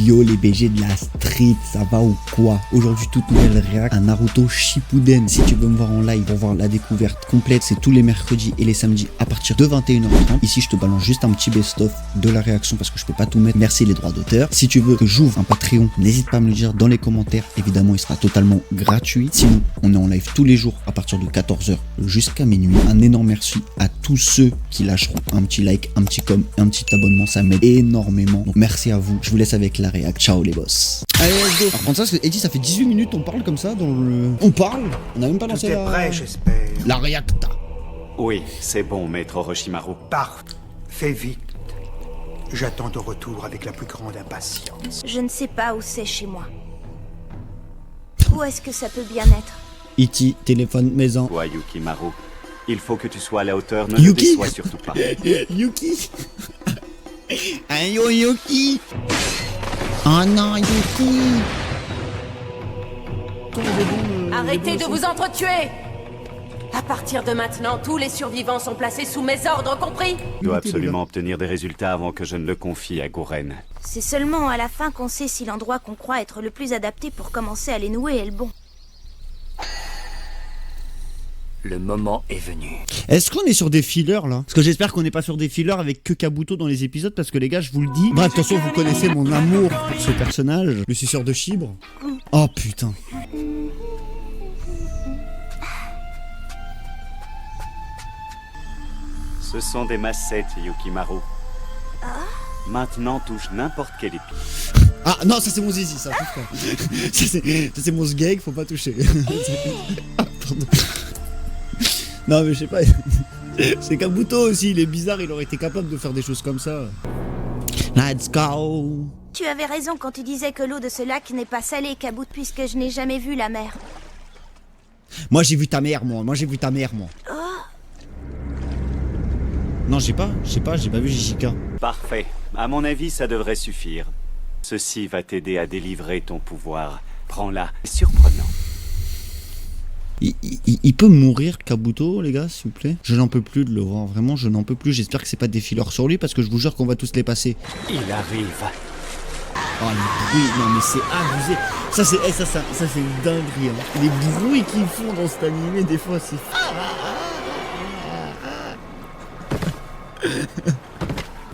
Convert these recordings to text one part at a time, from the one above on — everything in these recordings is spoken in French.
Yo les BG de la street, ça va ou quoi? Aujourd'hui toute nouvelle réact à Naruto Shippuden. Si tu veux me voir en live pour voir la découverte complète, c'est tous les mercredis et les samedis à partir de 21h30. Ici je te balance juste un petit best-of de la réaction parce que je peux pas tout mettre, merci les droits d'auteur. Si tu veux que j'ouvre un Patreon, n'hésite pas à me le dire dans les commentaires, évidemment il sera totalement gratuit. Sinon on est en live tous les jours à partir de 14h jusqu'à minuit. Un énorme merci à tous ceux qui lâcheront un petit like, un petit com, un petit abonnement, ça m'aide énormément. Donc merci à vous, je vous laisse avec la réact. Ciao les boss. Allez, let's go. Par contre, ça, c'est Eddie, ça fait 18 minutes, on parle comme ça dans le. On parle. On a même pas lancé la. Prêt, j'espère. La réacta. Oui, c'est bon, maître Orochimaru. Parfait. Fais vite. J'attends ton retour avec la plus grande impatience. Je ne sais pas où c'est chez moi. Où est-ce que ça peut bien être? Iti, téléphone maison. Toi, Yukimaru, il faut que tu sois à la hauteur, ne Yuki. te déçois surtout pas. Yuki. Ayo Yuki. Oh non, Yuki. Arrêtez de vous entretuer! À partir de maintenant, tous les survivants sont placés sous mes ordres, compris? Je dois absolument obtenir des résultats avant que je ne le confie à Gouren. C'est seulement à la fin qu'on sait si l'endroit qu'on croit être le plus adapté pour commencer à les nouer est le bon. Le moment est venu. Est-ce qu'on est sur des fillers là? Parce que j'espère qu'on n'est pas sur des fillers avec que Kabuto dans les épisodes parce que les gars je vous le dis. Bref, de toute façon vous connaissez mon amour pour ce personnage, le suceur de chibre. Oh putain. Ce sont des massettes, Yukimaru. Maintenant, touche n'importe quel épi. Ah non, ça c'est mon zizi, ça. Ça c'est mon sgeg, faut pas toucher. Ah, pardon. Non mais je sais pas. C'est Kabuto aussi, il est bizarre, il aurait été capable de faire des choses comme ça. Let's go. Tu avais raison quand tu disais que l'eau de ce lac n'est pas salée, Kabout, puisque je n'ai jamais vu la mer. Moi j'ai vu ta mère, moi. Moi j'ai vu ta mère, moi. Non, j'ai pas vu Jijika. Parfait. À mon avis, ça devrait suffire. Ceci va t'aider à délivrer ton pouvoir. Prends-la. C'est surprenant. Il peut mourir, Kabuto, les gars, s'il vous plaît? Je n'en peux plus de le voir, vraiment, je n'en peux plus. J'espère que c'est pas des fillers sur lui, parce que je vous jure qu'on va tous les passer. Il arrive. Oh, les bruits, non mais c'est abusé. Ça c'est une dinguerie, hein. Les bruits qu'ils font dans cet animé, des fois, c'est...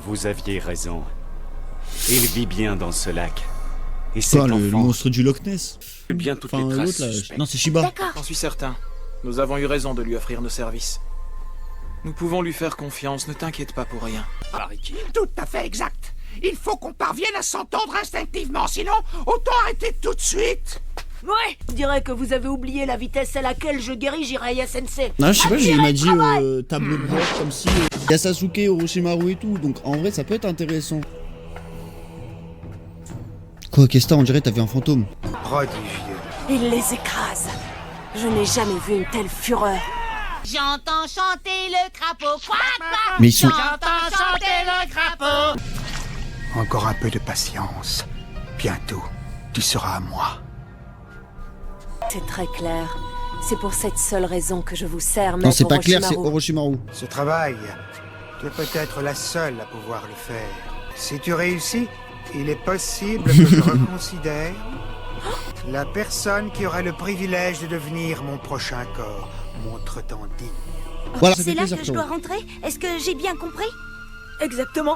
Vous aviez raison. Il vit bien dans ce lac. Et C'est cet quoi, le enfant... monstre du Loch Ness? Bien toutes Enfin, les traces l'autre, là... suspectes. Non, c'est Shiba. D'accord. J'en suis certain. Nous avons eu raison de lui offrir nos services. Nous pouvons lui faire confiance, ne t'inquiète pas pour rien. Tout à fait exact. Il faut qu'on parvienne à s'entendre instinctivement, sinon, autant arrêter tout de suite. Ouais, je dirais que vous avez oublié la vitesse à laquelle je guéris Jiraiya Sensei. Non, je sais pas, il m'a dit tableau de bord, comme si... Il y a Sasuke, Orochimaru et tout, donc en vrai, ça peut être intéressant. Quoi, qu'est-ce que t'as? On dirait que t'as vu un fantôme. Prodigieux. Il les écrase. Je n'ai jamais vu une telle fureur. J'entends chanter le crapaud, quoi, quoi. Mais ils sont... J'entends chanter le crapaud. Encore un peu de patience. Bientôt, tu seras à moi. C'est très clair. C'est pour cette seule raison que je vous sers, maître Non, c'est pas clair, c'est Orochimaru. Orochimaru. Ce travail, tu es peut-être la seule à pouvoir le faire. Si tu réussis, il est possible que je reconsidère la personne qui aura le privilège de devenir mon prochain corps. Montre-t'en digne. Voilà, ça C'est fait là plaisir, que je dois rentrer? Est-ce que j'ai bien compris? Exactement.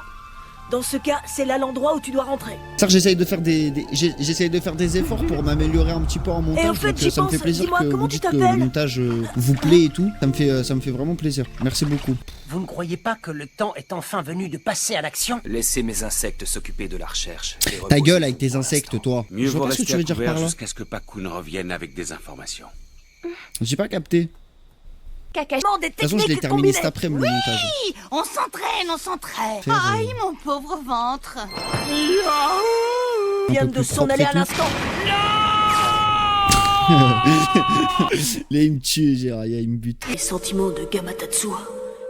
Dans ce cas, c'est là l'endroit où tu dois rentrer. Ça, j'essaye de faire j'essaye de faire des efforts pour m'améliorer un petit peu en montage. Et en fait, donc, j'y ça me fait pense. plaisir Dis-moi, que comment vous tu dites que le t'appelles montage vous plaît et tout. Ça me fait vraiment plaisir. Merci beaucoup. Vous ne croyez pas que le temps est enfin venu de passer à l'action? Laissez mes insectes s'occuper de la recherche. Ta gueule avec tes insectes, toi. Mieux Je vaut vois pas ce que rester tu veux à dire couvert par là. jusqu'à ce que Pakun revienne avec des informations. J'ai pas capté. Caca. De Des toute façon, je l'ai techniques terminé combinées. cet après-midi, le montage. On s'entraîne, on s'entraîne. Faire, Aïe, mon pauvre ventre. Un Vient peu de plus s'en propre aller et à tout. l'instant. Là, il me tue, Jiraiya, il me bute. Les sentiments de Gamatatsuo.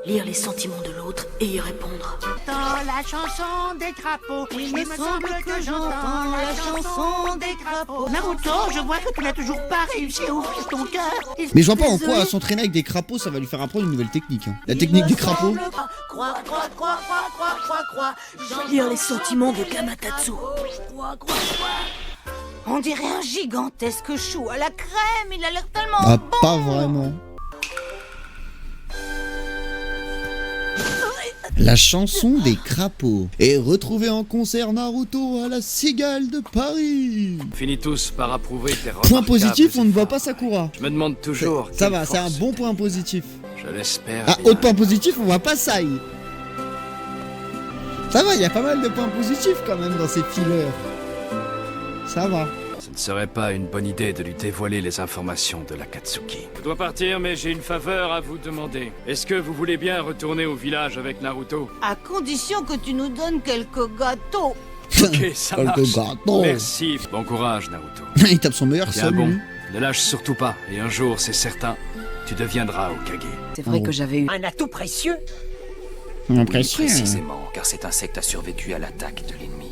Lire les sentiments de l'autre et y répondre. Dans la chanson des crapauds, il me semble que j'entends la chanson chanson des crapauds. Naruto, je vois que tu n'as toujours pas réussi à ouvrir ton cœur. Mais je vois pas en quoi s'entraîner avec des crapauds, ça va lui faire apprendre une nouvelle technique. Hein. La technique des crapauds. Crois. Lire les sentiments de Kamatatsu. On dirait un gigantesque chou à la crème. Il a l'air tellement Ah, bon. pas vraiment. La chanson des crapauds. Et retrouvé en concert Naruto à la Cigale de Paris. Finis tous par approuver tes Point remarquables positif, on ne voit efforts. pas Sakura. Je me demande toujours. Ça quelle va, c'est un force bon point positif. Je l'espère. Ah, bien. autre point positif, on voit pas Sai. Ça va, il y a pas mal de points positifs quand même dans ces fillers. Ça va. Ce ne serait pas une bonne idée de lui dévoiler les informations de l'Akatsuki. Je dois partir, mais j'ai une faveur à vous demander. Est-ce que vous voulez bien retourner au village avec Naruto? À condition que tu nous donnes quelques gâteaux. Ok, ça Quelques marche. gâteaux. Merci. Bon courage, Naruto. Il tape son meilleur Tiens seul. bon, lui. ne lâche surtout pas. Et un jour, c'est certain, tu deviendras Hokage. C'est vrai que j'avais eu Un atout précieux. Impressionnant. Précisément, car cet insecte a survécu à l'attaque de l'ennemi.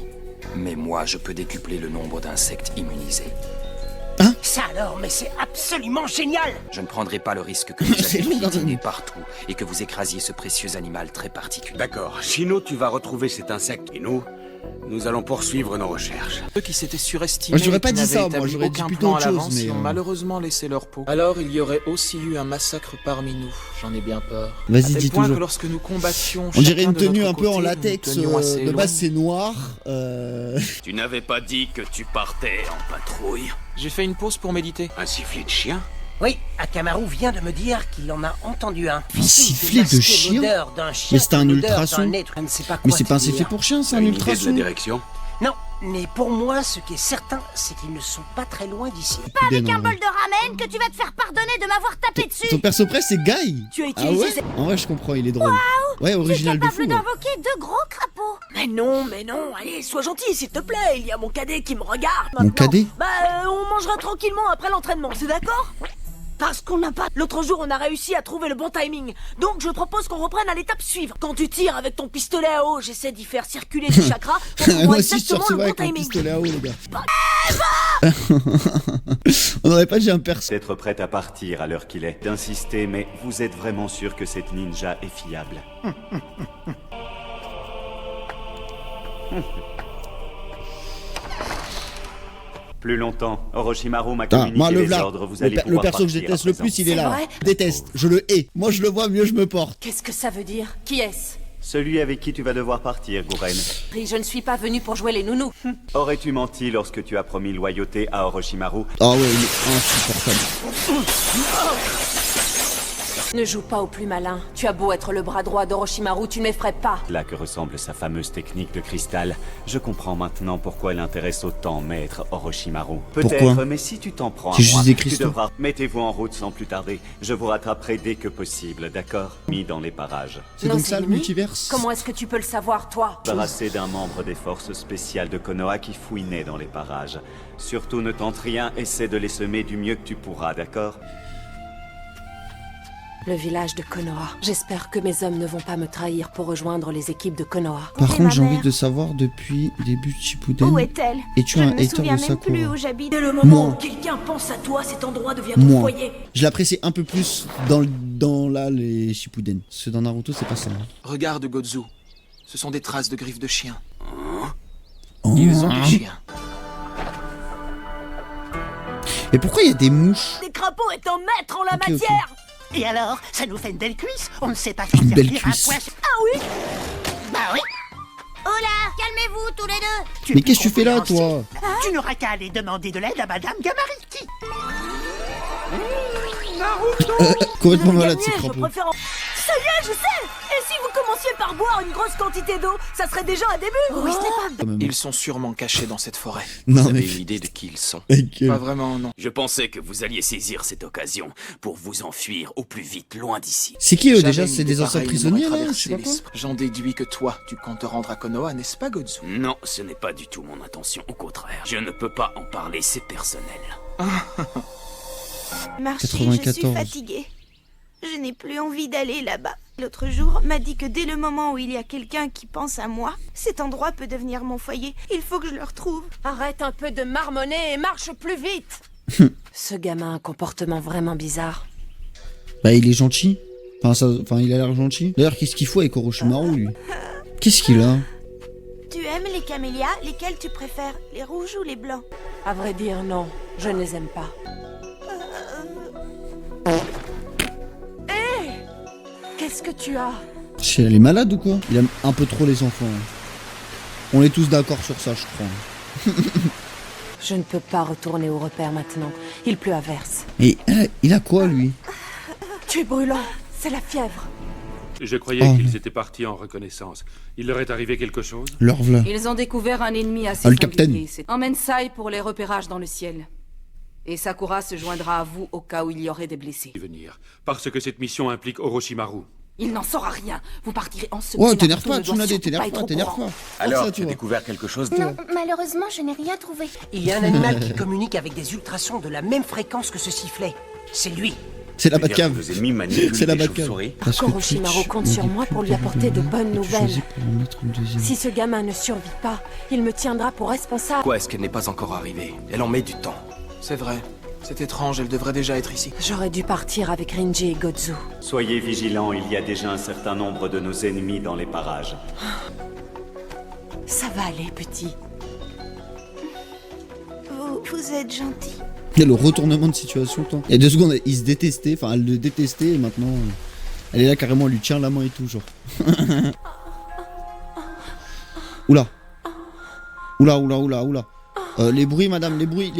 Mais moi, je peux décupler le nombre d'insectes immunisés. Ça alors, mais c'est absolument génial. Je ne prendrai pas le risque que vous C'est alliez long, quand piétiner même. partout et que vous écrasiez ce précieux animal très particulier. D'accord. Sinon, tu vas retrouver cet insecte. Et nous allons poursuivre nos recherches. Ceux qui s'étaient surestimés Moi, j'aurais et pas qui dit n'avaient ça, moi, établi j'aurais dit aucun plutôt plan à autre chose, l'avance mais, et ont malheureusement laissé leur peau. Alors il y aurait aussi eu un massacre parmi nous. J'en ai bien peur. Vas-y, À tel dis point toujours. que lorsque nous combattions, On dirait chacun une de tenue notre un peu en côté, latex. nous tenions assez De base, loin. c'est noir. Tu n'avais pas dit que tu partais en patrouille? J'ai fait une pause pour méditer. Un sifflet de chien? Oui, Akamaru vient de me dire qu'il en a entendu un. Un sifflet de chien? L'odeur d'un chien. Mais c'est un l'odeur ultrason. d'un être, je ne sais pas Mais quoi c'est pas un te sifflet dire. pour chien, c'est T'as un une idée de la ultrason. direction? Non, mais pour moi, ce qui est certain, c'est qu'ils ne sont pas très loin d'ici. Avec Un bol de ramen que tu vas te faire pardonner de m'avoir tapé dessus. Ton perso presse, c'est Guy. Tu as Ah utilisé ouais? En vrai, je comprends, il est drôle. Ouais, Tu es original de fou. capable Ouais. d'invoquer deux gros crapauds. Mais non, allez, sois gentil, s'il te plaît, il y a mon cadet qui me regarde Mon maintenant. cadet? Bah, on mangera tranquillement après l'entraînement, c'est d'accord? Parce qu'on n'a pas... L'autre jour, on a réussi à trouver le bon timing. Donc, je propose qu'on reprenne à l'étape suivante. Quand tu tires avec ton pistolet à eau, j'essaie d'y faire circuler du chakra pour trouver Moi aussi, je exactement sortais le bon avec mon timing. pistolet à eau, les gars. On aurait pas dit un perso. D'être prête à partir à l'heure qu'il est. D'insister, mais vous êtes vraiment sûr que cette ninja est fiable? Plus longtemps, Orochimaru m'a Ah, communiqué moi, le les v'là. ordres, vous allez Le pouvoir perso que je partir déteste à le plus, il est C'est là. vrai Je déteste, je le hais. Moi, je le vois, mieux je me porte. Qu'est-ce que ça veut dire? Qui est-ce? Celui avec qui tu vas devoir partir, Gouren. Je ne suis pas venue pour jouer les nounous. Aurais-tu menti lorsque tu as promis loyauté à Orochimaru? Ah ouais, il est insupportable. Ne joue pas au plus malin. Tu as beau être le bras droit d'Orochimaru, tu ne m'effraies pas. Là que ressemble sa fameuse technique de cristal, je comprends maintenant pourquoi elle intéresse autant Maître Orochimaru. Pourquoi? Peut-être, mais si tu t'en prends à C'est juste moi, des tu cristaux. devras... Mettez-vous en route sans plus tarder. Je vous rattraperai dès que possible, d'accord? Mis dans les parages. C'est Non, donc ça le ennemi. multiverse? Comment est-ce que tu peux le savoir, toi? Débarrassé d'un membre des forces spéciales de Konoha qui fouinait dans les parages. Surtout ne tente rien, essaie de les semer du mieux que tu pourras, d'accord? Le village de Konoha. J'espère que mes hommes ne vont pas me trahir pour rejoindre les équipes de Konoha. Par Et contre, ma j'ai envie mère de savoir depuis le début de Shippuden. Où est-elle? Es-tu Je un ne me hater souviens de même plus Sakura? où j'habite. Dès le moment Moi. où quelqu'un pense à toi, cet endroit devient ton Moi. foyer. Je l'apprécie un peu plus dans là les Shippuden. Parce que dans Naruto, c'est pas ça. hein. Regarde Gozu. Ce sont des traces de griffes de chien. Oh. Ils ont des chiens. Et pourquoi il y a des mouches? Des crapauds étant maîtres en la Ok, ok. matière. Et alors, ça nous fait une belle cuisse? On ne sait pas Une faire belle cuire un cuisse. poisson. Ah oui? Bah oui. Oh là, calmez-vous tous les deux. Tu es Mais plus qu'est-ce que tu fais là, toi? compréhensif. Tu n'auras qu'à aller demander de l'aide à Madame Gamariti. Complètement Vous avez malade, gagné, ces je crapauds. préfère en- Ça y est, je sais. Et si vous commenciez par boire une grosse quantité d'eau, ça serait déjà un début. Oui, ce n'est pas... Quand même. Ils sont sûrement cachés dans cette forêt. Non, Vous mais. avez une idée de qui ils sont? Avec, Pas vraiment, non. Je pensais que vous alliez saisir cette occasion pour vous enfuir au plus vite loin d'ici. C'est qui eux Jamais déjà? une C'est idée des anciens pareille ne prisonniers m'aurait là? Je traversé sais pas quoi. l'esprit. J'en déduis que toi, tu comptes te rendre à Konoha, n'est-ce pas, Gozu? Non, ce n'est pas du tout mon intention, au contraire. Je ne peux pas en parler, c'est personnel. Marché, je suis 94. fatiguée. Je n'ai plus envie d'aller là-bas. L'autre jour, m'a dit que dès le moment où il y a quelqu'un qui pense à moi, cet endroit peut devenir mon foyer. Il faut que je le retrouve. Arrête un peu de marmonner et marche plus vite. Ce gamin a un comportement vraiment bizarre. Bah il est gentil. Enfin il a l'air gentil. D'ailleurs qu'est-ce qu'il faut avec Orochimaru lui? Qu'est-ce qu'il a? Tu aimes les camélias? Lesquels tu préfères? Les rouges ou les blancs? À vrai dire, non. Je ne les aime pas. Hé! Qu'est-ce que tu as? Elle est malade ou quoi? Il aime un peu trop les enfants. On est tous d'accord sur ça, je crois. Je ne peux pas retourner au repère maintenant. Il pleut à verse. Et il a quoi lui? Tu es brûlant. C'est la fièvre. Je croyais qu'ils étaient partis en reconnaissance. Il leur est arrivé quelque chose? Leur v'là. Ils ont découvert un ennemi assez le singulier. capitaine. Emmène Sai pour les repérages dans le ciel. Et Sakura se joindra à vous au cas où il y aurait des blessés. Venir. Parce que cette mission implique Orochimaru. Il n'en saura rien. Vous partirez en second. Oh, t'énerve pas, Tsunade, t'énerve pas. Alors, tu as découvert quelque chose? Non, malheureusement, je n'ai rien trouvé. Il y a un animal qui communique avec des ultrasons de la même fréquence que ce sifflet. C'est lui. C'est la Batcave. Vos ennemis manipulent C'est la des Batcave. chauves-souris. Orochimaru compte sur moi pour lui apporter de bonnes nouvelles. Si ce gamin ne survit pas, il me tiendra pour responsable. Pourquoi est-ce qu'elle n'est pas encore arrivée? Elle en met du temps. C'est vrai. C'est étrange, elle devrait déjà être ici. J'aurais dû partir avec Rinji et Gozu. Soyez vigilants, il y a déjà un certain nombre de nos ennemis dans les parages. Ça va aller, petit. Vous êtes gentil. Il y a le retournement de situation. Tant. Il y a 2 secondes, il se détestait, enfin elle le détestait et maintenant elle est là carrément, elle lui tient la main et tout, genre. Oula. Oula. Les bruits, madame, les bruits.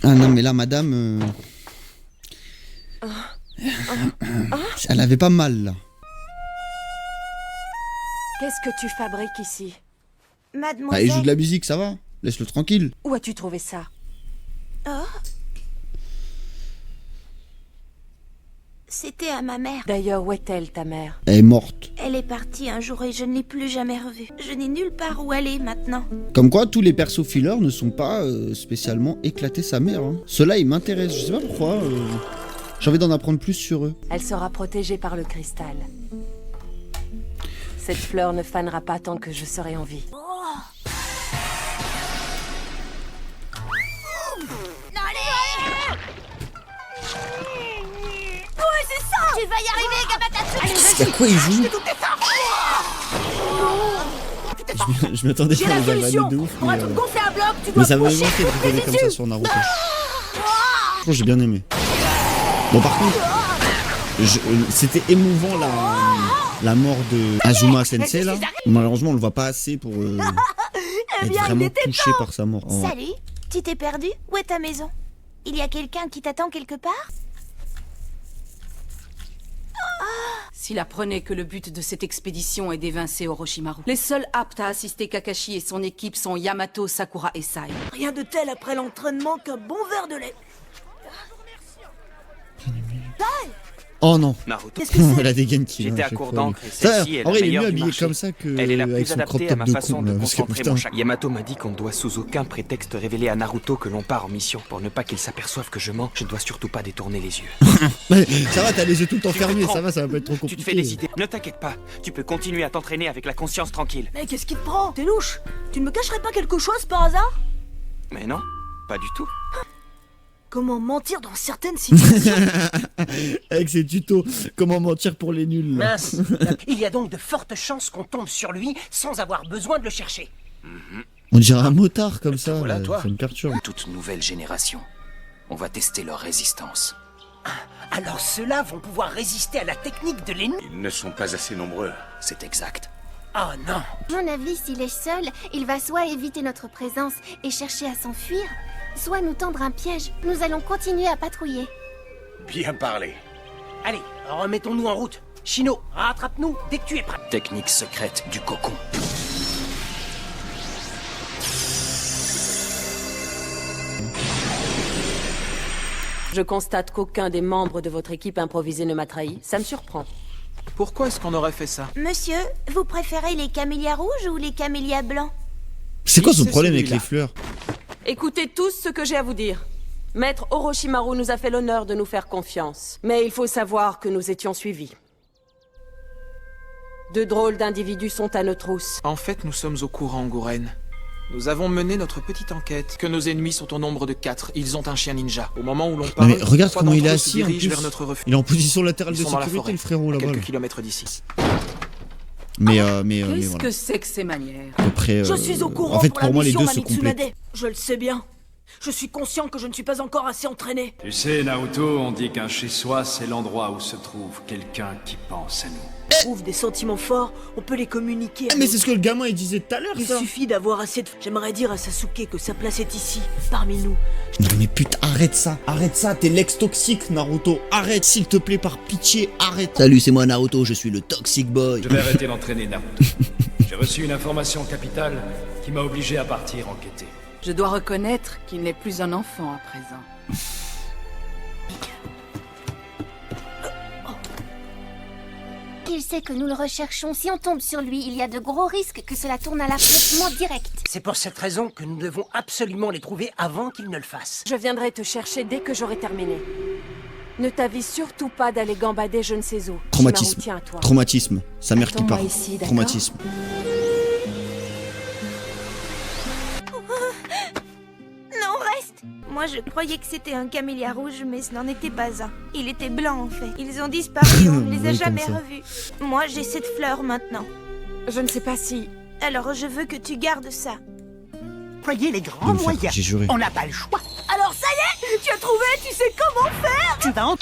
Ah non, mais là, madame... Elle avait pas mal, là. Qu'est-ce que tu fabriques ici? Mademoiselle... Ah, il joue de la musique, ça va. Laisse-le tranquille. Où as-tu trouvé ça? Oh. C'était à ma mère. D'ailleurs, où est-elle, ta mère? Elle est morte. Elle est partie un jour et je ne l'ai plus jamais revue. Je n'ai nulle part où aller maintenant. Comme quoi, tous les persos fillers ne sont pas spécialement éclatés sa mère. Hein. Ceux-là, ils m'intéressent. Je sais pas pourquoi. J'ai envie d'en apprendre plus sur eux. Elle sera protégée par le cristal. Cette fleur ne fanera pas tant que je serai en vie. Ouais, c'est ça! Tu vas y arriver, Gamatsu! À quoi il joue? Je m'attendais pas à les avaler de ouf, mais ça m'a manqué de rigoler comme ça sur Naruto. Franchement, j'ai bien aimé. Bon, par contre, c'était émouvant la mort de Azuma Sensei là. Malheureusement, on le voit pas assez pour être vraiment touché par sa mort. Oh. Salut, tu t'es perdu? Où est ta maison? Il y a quelqu'un qui t'attend quelque part? S'il apprenait que le but de cette expédition est d'évincer Orochimaru, les seuls aptes à assister Kakashi et son équipe sont Yamato, Sakura et Sai. Rien de tel après l'entraînement qu'un bon verre de lait. Oh non. Naruto. La dégaine qui J'étais à court d'encre et celle-ci est en vrai, la il est meilleure mieux du habillé marché. comme ça que Elle est la avec plus son crop adaptée à top ma de façon con, de là, parce que concentrer putain. mon chakra. Yamato m'a dit qu'on ne doit sous aucun prétexte révéler à Naruto que l'on part en mission. Pour ne pas qu'il s'aperçoive que je mens, je ne dois surtout pas détourner les yeux. Mais ça va, t'as les yeux tout le temps fermés, ça va pas être trop compliqué. Tu te fais des idées. Ne t'inquiète pas, tu peux continuer à t'entraîner avec la conscience tranquille. Mais qu'est-ce qui te prend? T'es louche. Tu ne me cacherais pas quelque chose par hasard? Mais non, pas du tout. Comment mentir dans certaines situations? Avec ses tutos, comment mentir pour les nuls. Là. Mince. Il y a donc de fortes chances qu'on tombe sur lui sans avoir besoin de le chercher. On dirait un motard comme ça, Voilà, là, toi. ça me perturbe. Toute nouvelle génération. On va tester leur résistance. Alors ceux-là vont pouvoir résister à la technique de l'ennemi. Ils ne sont pas assez nombreux. C'est exact. Oh non. À mon avis, s'il est seul, il va soit éviter notre présence et chercher à s'enfuir, soit nous tendre un piège. Nous allons continuer à patrouiller. Bien parlé. Allez, remettons-nous en route. Shino, rattrape-nous dès que tu es prêt. Technique secrète du cocon. Je constate qu'aucun des membres de votre équipe improvisée ne m'a trahi. Ça me surprend. Pourquoi est-ce qu'on aurait fait ça? Monsieur, vous préférez les camélias rouges ou les camélias blancs? C'est quoi son c'est problème avec celui-là. les fleurs? Écoutez tous ce que j'ai à vous dire. Maître Orochimaru nous a fait l'honneur de nous faire confiance. Mais il faut savoir que nous étions suivis. 2 drôles d'individus sont à nos trousses. En fait, nous sommes au courant, Gouren. Nous avons mené notre petite enquête. Que nos ennemis sont au nombre de 4. Ils ont un chien ninja. Au moment où l'on parle, non mais regarde comment il est se assis en dirigent plus. vers notre refuge. Il est en position latérale de Ils sont dans la sécurité forêt, le frérot à là-bas. quelques kilomètres d'ici. Mais Qu'est-ce voilà. que c'est que ces manières? Après, Je suis au courant en fait, pour pour la moi, les mission, deux ma se Mitsunade. complètent. Je le sais bien. Je suis conscient que je ne suis pas encore assez entraîné. Tu sais, Naruto, on dit qu'un chez-soi, c'est l'endroit où se trouve quelqu'un qui pense à nous. On trouve des sentiments forts, on peut les communiquer. Ah, mais c'est ce que le gamin il disait tout à l'heure, Il ça. suffit d'avoir assez de... J'aimerais dire à Sasuke que sa place est ici, parmi nous. Non mais putain, arrête ça, t'es l'ex toxique Naruto, arrête s'il te plaît, par pitié, arrête. Salut, c'est moi Naruto, je suis le toxic boy. Je vais arrêter d'entraîner Naruto. J'ai reçu une information capitale qui m'a obligé à partir enquêter. Je dois reconnaître qu'il n'est plus un enfant à présent. Il sait que nous le recherchons. Si on tombe sur lui, il y a de gros risques que cela tourne à l'affrontement direct. C'est pour cette raison que nous devons absolument les trouver avant qu'ils ne le fassent. Je viendrai te chercher dès que j'aurai terminé. Ne t'avise surtout pas d'aller gambader je ne sais où. Traumatisme, Shimaru tient à toi. traumatisme, sa mère qui Attends-moi part, ici, d'accord ? traumatisme. Non, reste. Moi, je croyais que c'était un camélia rouge, mais ce n'en était pas un. Il était blanc, en fait. Ils ont disparu, on ne les a Oui, jamais comme ça. revus. Moi, j'ai cette fleur maintenant. Je ne sais pas si... Alors, je veux que tu gardes ça. Employez les grands De le faire, moyens. j'ai juré. On n'a pas le choix. Alors ça y est, tu as trouvé, tu sais comment faire. Tu vas en...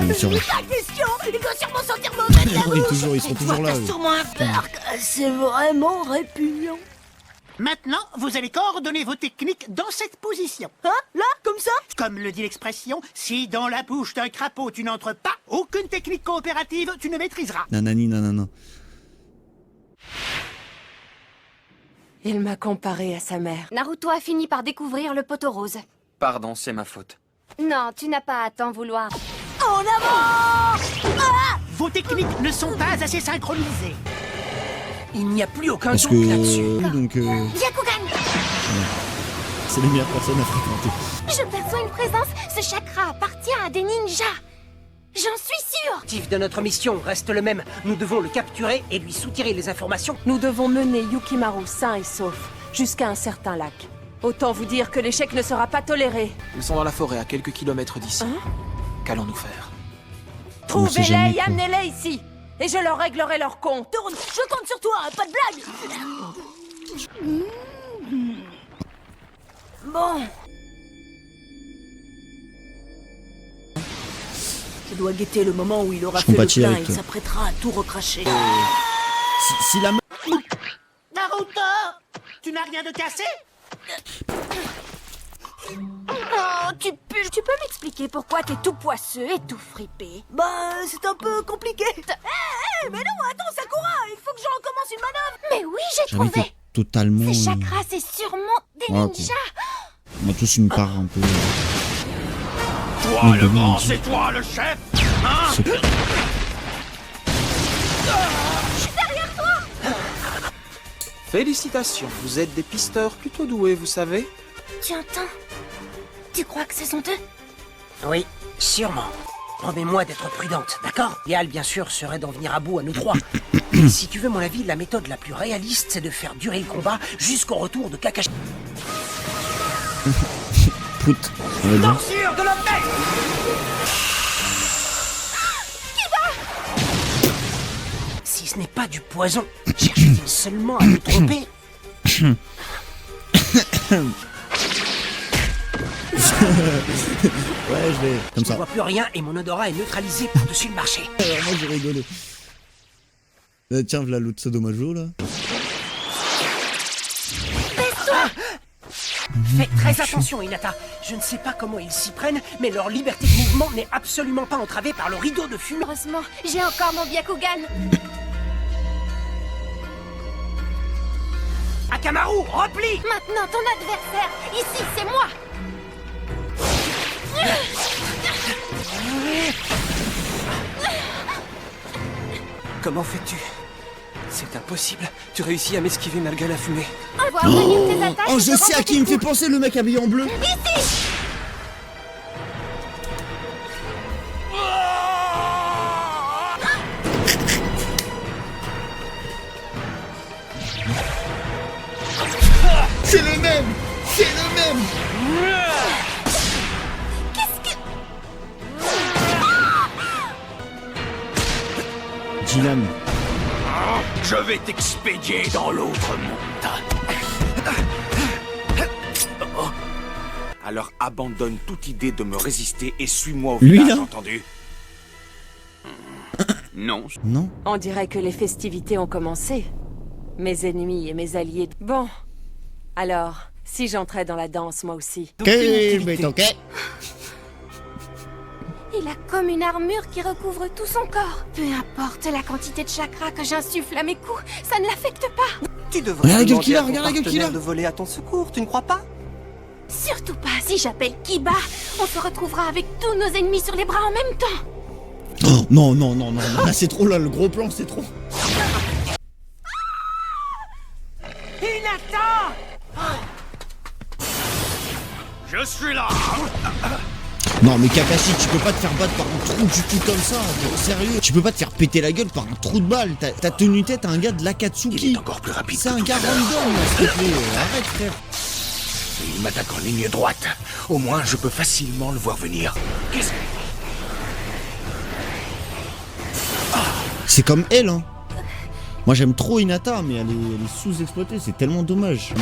Je suis sûr. La question, il doit sûrement sentir mauvais de la Oui, bouche. toujours, ils sont toujours là. T'as eux. sûrement un peur. C'est vraiment répugnant. Maintenant, vous allez coordonner vos techniques dans cette position. Hein? Là, comme ça? Comme le dit l'expression, si dans la bouche d'un crapaud tu n'entres pas, aucune technique coopérative tu ne maîtriseras. Nanani, nanana. Il m'a comparé à sa mère. Naruto a fini par découvrir le poteau rose. Pardon, c'est ma faute. Non, tu n'as pas à t'en vouloir. En avant! Vos techniques ne sont pas assez synchronisées. Il n'y a plus aucun Parce doute que... là-dessus. oui, donc... Byakugan! c'est les meilleures personnes à fréquenter. Je perçois une présence. Ce chakra appartient à des ninjas. J'en suis sûre. L'objectif de notre mission reste le même. Nous devons le capturer et lui soutirer les informations. Nous devons mener Yukimaru sain et sauf jusqu'à un certain lac. Autant vous dire que l'échec ne sera pas toléré. Ils sont dans la forêt, à quelques kilomètres d'ici. Hein? Qu'allons-nous faire? On sait jamais, Trouvez-les et quoi. amenez-les ici. Et je leur réglerai leur compte. Tourne, je compte sur toi, pas de blague. Bon. Je dois guetter le moment où il aura Je fait le compatis plein avec et toi. s'apprêtera à tout recracher. Si la... Naruto, tu n'as rien de cassé? Oh, tu peux m'expliquer pourquoi t'es tout poisseux et tout fripé? Bah, c'est un peu compliqué. Mais non, attends, Sakura, il faut que je recommence une manœuvre. Mais oui, j'ai J'avais trouvé. été totalement... Ces chakras, c'est sûrement des Ouais, ninjas. On a tous une part un peu... Toi le grand, c'est toi le chef, hein? C'est- Derrière toi! Félicitations, vous êtes des pisteurs plutôt doués, vous savez. Tu entends? Tu crois que ce sont eux? Oui, sûrement. Promets-moi d'être prudente, d'accord? L'idéal, bien sûr, serait d'en venir à bout à nous trois. Si tu veux mon avis, la méthode la plus réaliste, c'est de faire durer le combat jusqu'au retour de Kakashi. Prout. On va dire. Morsure de l'homme bête! Si ce n'est pas du poison, cherche-t-il seulement à nous tromper? Ouais, je vais... Comme Je ça. ne vois plus rien et mon odorat est neutralisé par-dessus le marché. Alors moi j'ai rigolé. Tiens, voilà l'autre Sadomajo là. Fais très attention, Hinata. Je ne sais pas comment ils s'y prennent, mais leur liberté de mouvement n'est absolument pas entravée par le rideau de fumée. Heureusement, j'ai encore mon Byakugan. Akamaru, replie! Maintenant, ton adversaire, ici, c'est moi. Comment fais-tu? C'est impossible. Tu réussis à m'esquiver malgré la fumée. Voir venir tes attaques Oh, et je te sais à rendre qui il me tes fait coups. penser le mec habillé en bleu. Ici. C'est le même. Jinan. Je vais t'expédier dans l'autre monde. Alors abandonne toute idée de me résister et suis-moi au Lui, village, là entendu? Non. Non. On dirait que les festivités ont commencé. Mes ennemis et mes alliés... Bon. Alors, si j'entrais dans la danse, moi aussi. Ok, mais ok. Il a comme une armure qui recouvre tout son corps. Peu importe la quantité de chakra que j'insuffle à mes coups, ça ne l'affecte pas. Tu devrais Regarde la gueule demander qu'il a, à ton regarde la gueule qu'il a. partenaire de voler à ton secours, tu ne crois pas? Surtout pas, si j'appelle Kiba, on se retrouvera avec tous nos ennemis sur les bras en même temps. Oh, non, non, non, non, non. Là, c'est trop, là, le gros plan, c'est trop. Hinata! Je suis là. Non, mais Kakashi, tu peux pas te faire battre par un trou du tout comme ça. Sérieux, tu peux pas te faire péter la gueule par un trou de balle. T'as tenu tête à un gars de l'Akatsuki. Il est encore plus rapide. C'est un gars random, là, s'il te plaît. Arrête, frère. Il m'attaque en ligne droite. Au moins, je peux facilement le voir venir. Qu'est-ce que... C'est comme elle, hein. Moi, j'aime trop Hinata, mais elle est sous-exploitée. C'est tellement dommage.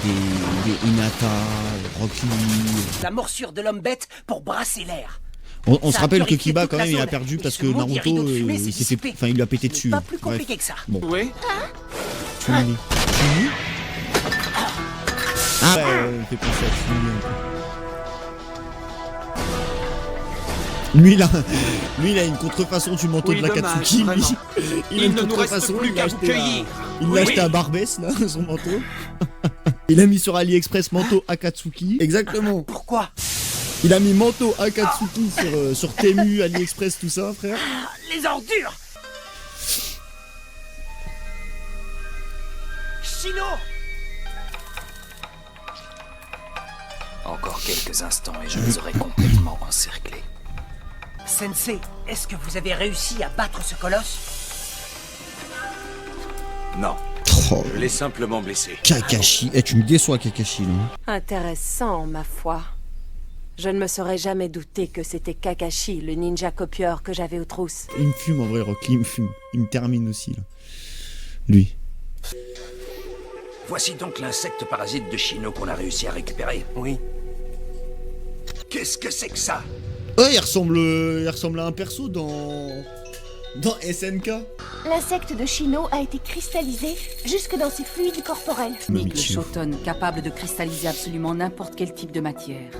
Des Hinata, Rock Lee. La morsure de l'homme bête pour brasser l'air. On se Ça a rappelle que purifié Kiba, toute quand la même, il a zone. perdu Et parce ce que maudit Naruto, rideau de fumée s'est il s'est fait... dissipé. Enfin, il lui a pété Ce n'est dessus. pas plus Bref. compliqué que ça. Bon. Oui. Chun-Li. Chun-Li Ah ouais, il fait penser à Chun-Li un peu. Lui, il a une contrefaçon du manteau Oui, de l'Akatsuki, dommage, lui. vraiment. Il a Il une ne nous reste contrefaçon, plus il l'a qu'à vous acheté cueillir. il l'a acheté à Barbès, là, son manteau. Il a mis sur AliExpress manteau Akatsuki. Exactement. Pourquoi? Il a mis manteau Akatsuki sur Temu, AliExpress, tout ça, frère. Les ordures! Shino! Encore quelques instants et je les aurai complètement encerclés. Sensei, est-ce que vous avez réussi à battre ce colosse? Non. Oh, Je l'ai simplement blessé. Kakashi. Eh, tu me déçois, Kakashi, là. Intéressant, ma foi. Je ne me serais jamais douté que c'était Kakashi, le ninja copieur que j'avais aux trousses. Il me fume, en vrai, Rock Lee, il me fume. Il me termine aussi, là. Lui. Voici donc l'insecte parasite de Shino qu'on a réussi à récupérer. Oui. Qu'est-ce que c'est que ça? Ouais, il ressemble à un perso dans SNK. L'insecte de Shino a été cristallisé jusque dans ses fluides corporels. Le Shoton, capable de cristalliser absolument n'importe quel type de matière,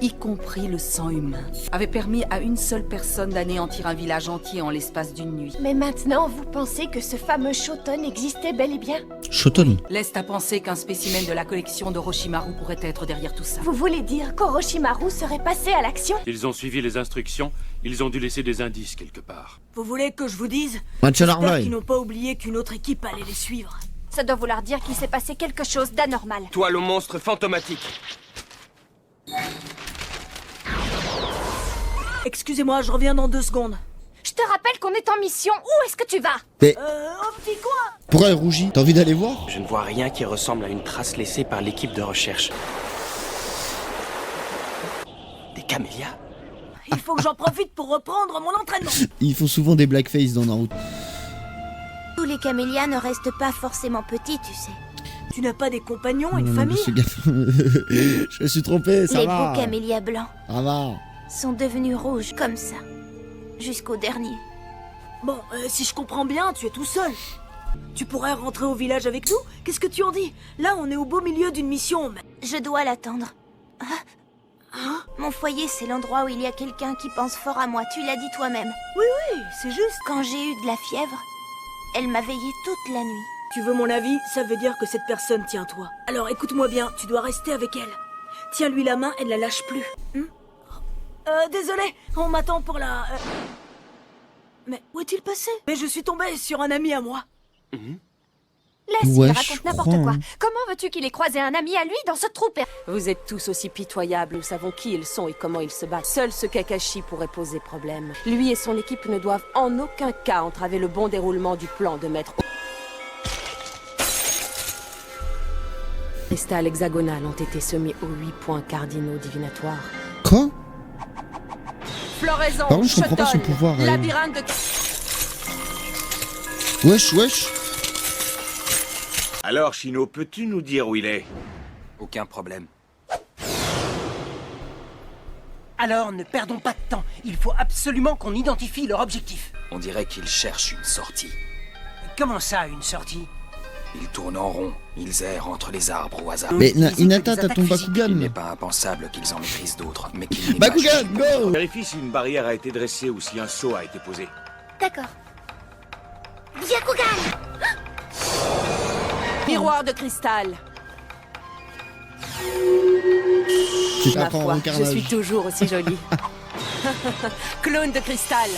y compris le sang humain, avait permis à une seule personne d'anéantir un village entier en l'espace d'une nuit. Mais maintenant, vous pensez que ce fameux Shoton existait bel et bien? Shoton. Laisse à penser qu'un spécimen de la collection d'Orochimaru pourrait être derrière tout ça. Vous voulez dire qu'Orochimaru serait passé à l'action? Ils ont suivi les instructions, ils ont dû laisser des indices quelque part. Vous voulez que je vous dise? Match à J'espère l'armaille. qu'ils n'ont pas oublié qu'une autre équipe allait les suivre. Ça doit vouloir dire qu'il s'est passé quelque chose d'anormal. Toi, le monstre fantomatique. Excusez-moi, je reviens dans 2 secondes. Je te rappelle qu'on est en mission. Où est-ce que tu vas? Mais Au petit coin! pourquoi elle rougit? T'as envie d'aller voir? Je ne vois rien qui ressemble à une trace laissée par l'équipe de recherche. Des camélias? Il faut que j'en profite pour reprendre mon entraînement. Ils font souvent des blackface dans Naruto. Tous les camélias ne restent pas forcément petits, tu sais. Tu n'as pas des compagnons, une Non, famille? fais gaffe. Je me suis trompé, ça Les va. beaux camélias blancs Ça va. sont devenus rouges comme ça. Jusqu'au dernier. Bon, si je comprends bien, tu es tout seul. Tu pourrais rentrer au village avec nous? Qu'est-ce que tu en dis? Là, on est au beau milieu d'une mission, mais... Je dois l'attendre. Mon foyer, c'est l'endroit où il y a quelqu'un qui pense fort à moi. Tu l'as dit toi-même. Oui, c'est juste. Quand j'ai eu de la fièvre, elle m'a veillée toute la nuit. Tu veux mon avis? Ça veut dire que cette personne tient toi. Alors écoute-moi bien, tu dois rester avec elle. Tiens-lui la main et ne la lâche plus. Désolé, on m'attend pour la... Mais où est-il passé? Mais je suis tombée sur un ami à moi. Laisse, Ouais, il je raconte n'importe crois, quoi. hein. Comment veux-tu qu'il ait croisé un ami à lui dans ce trou perdu? Vous êtes tous aussi pitoyables, nous savons qui ils sont et comment ils se battent. Seul ce Kakashi pourrait poser problème. Lui et son équipe ne doivent en aucun cas entraver le bon déroulement du plan de maître. Cristals hexagonales ont été semés aux 8 points cardinaux divinatoires. Quoi? Floraison, Par contre, je comprends pas son pouvoir. labyrinthe de... Wesh. Alors, Chino, peux-tu nous dire où il est? Aucun problème. Alors, ne perdons pas de temps. Il faut absolument qu'on identifie leur objectif. On dirait qu'ils cherchent une sortie. Comment ça, une sortie? Ils tournent en rond, ils errent entre les arbres au hasard. Mais Hinata, t'as ton Bakugan. Il n'est pas impensable qu'ils en maîtrisent d'autres, mais qu'ils n'aient Bakugan, pas go! Vérifie si une barrière a été dressée ou si un seau a été posé. D'accord. Byakugan! Miroir de cristal. C'est Ma pas foi, en je carnage. suis toujours aussi jolie. Clone de cristal.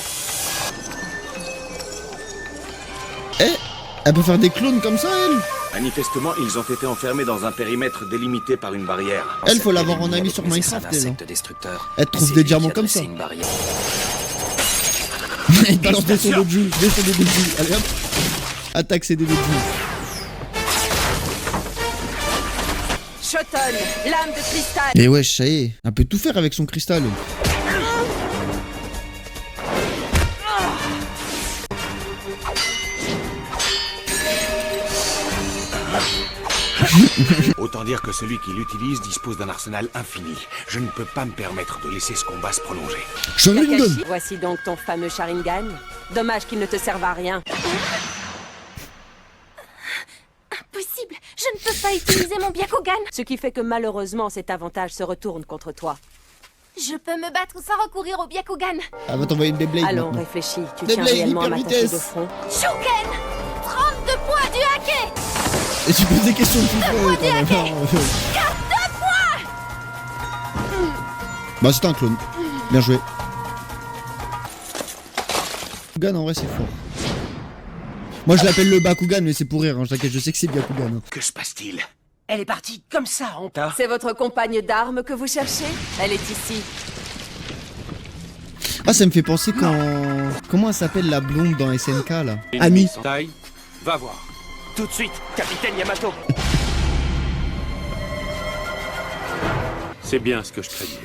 Elle peut faire des clones comme ça, elle? Manifestement, ils ont été enfermés dans un périmètre délimité par une barrière. Elle, faut l'avoir en ami sur Minecraft, elle. Elle trouve des diamants comme ça. Elle balance des sauts de Ju, Allez hop. Attaque ces dés de Ju. Shoton, lame de cristal. Et wesh, ça y est. Elle peut tout faire avec son cristal. Autant dire que celui qui l'utilise dispose d'un arsenal infini. Je ne peux pas me permettre de laisser ce combat se prolonger. Kakashi, voici donc ton fameux Sharingan. Dommage qu'il ne te serve à rien. Impossible, je ne peux pas utiliser mon Byakugan. Ce qui fait que malheureusement cet avantage se retourne contre toi. Je peux me battre sans recourir au Byakugan. Elle va t'envoyer une Beyblade. Allons, maintenant. réfléchis. Tu Beyblade, tiens réellement à hyper m'attaquer de vitesse. front. Shouken 32 points du hacké. Et tu poses des questions de Moi, du hacké. 4 FIFA. points. Bah, c'est un clone. Bien joué. Bakugan, en vrai, c'est fort. Moi, je l'appelle le Bakugan, mais c'est pour rire. Hein. T'inquiète, je sais que c'est Byakugan. Hein. Que se passe-t-il? Elle est partie comme ça, en tas. C'est votre compagne d'armes que vous cherchez? Elle est ici. Ah, ça me fait penser quand... Comment elle s'appelle la blonde dans SNK, là? Ami. Tai, va voir. Tout de suite, capitaine Yamato. C'est bien ce que je craignais.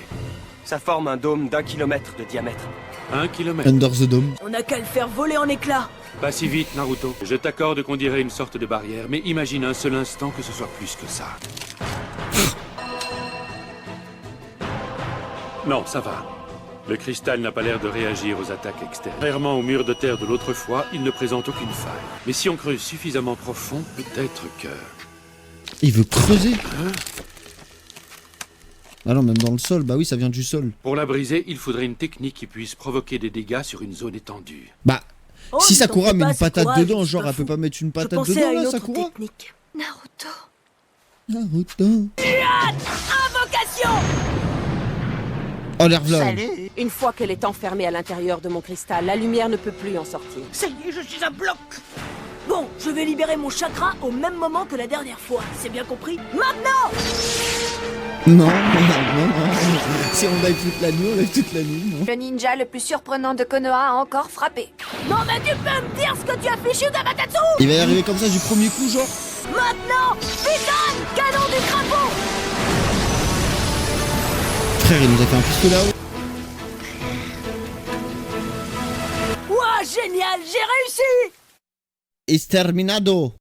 Ça forme un dôme d'1 kilomètre de diamètre. 1 kilomètre. Under the Dome. On n'a qu'à le faire voler en éclats. Pas si vite, Naruto. Je t'accorde qu'on dirait une sorte de barrière, mais imagine un seul instant que ce soit plus que ça. Non, ça va. Le cristal n'a pas l'air de réagir aux attaques externes. Contrairement au mur de terre de l'autre fois, il ne présente aucune faille. Mais si on creuse suffisamment profond, peut-être que... Il veut creuser. Ah non, même dans le sol. Bah oui, ça vient du sol. Pour la briser, il faudrait une technique qui puisse provoquer des dégâts sur une zone étendue. Bah, Oh, si mais t'en Sakura fais met pas, une patate Sakura, dedans, je suis genre pas elle peut fou. pas mettre une Je patate pensais dedans, à une là, autre Sakura? technique. Naruto. Naruto. Invocation. Oh, l'air là. Une fois qu'elle est enfermée à l'intérieur de mon cristal, la lumière ne peut plus en sortir. Ça y est, je suis à bloc. Bon, je vais libérer mon chakra au même moment que la dernière fois. C'est bien compris? Maintenant. Non. Si on live toute la nuit, on live toute la nuit, non? Le ninja le plus surprenant de Konoha a encore frappé. Non mais tu peux me dire ce que tu as fait chez Damatatsu? Il va y arriver comme ça du premier coup, genre. Maintenant, Piton, canon du crapaud. Frère, il nous a fait un pistolet à eau. Ouah, génial, j'ai réussi. Exterminado.